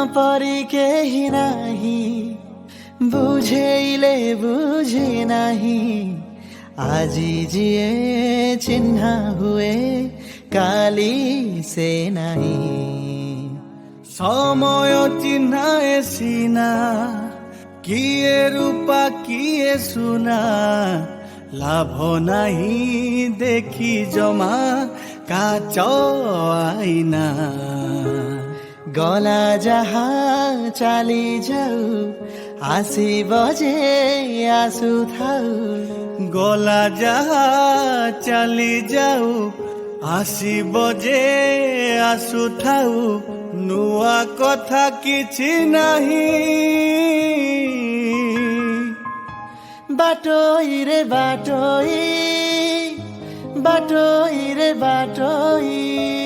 পরি কেহি নাহি বুঝেইলে বুঝে নাহি আজি যিয়ে চিহ্না হুয়ে কালি সে নাহি সময় চিহ্নায় সিনা কিয়ে রূপা কিয়ে সুনা লাভ নাহি দেখি জমা কাচ আইনা গলা যাহা চালি যাও আসিব যে আসু থাও গলা যাহা চালি যাও আসিব যে আসু থাও নুয়া কথা কিছু নাহি বাটই রে বাটই বাটই রে বাটই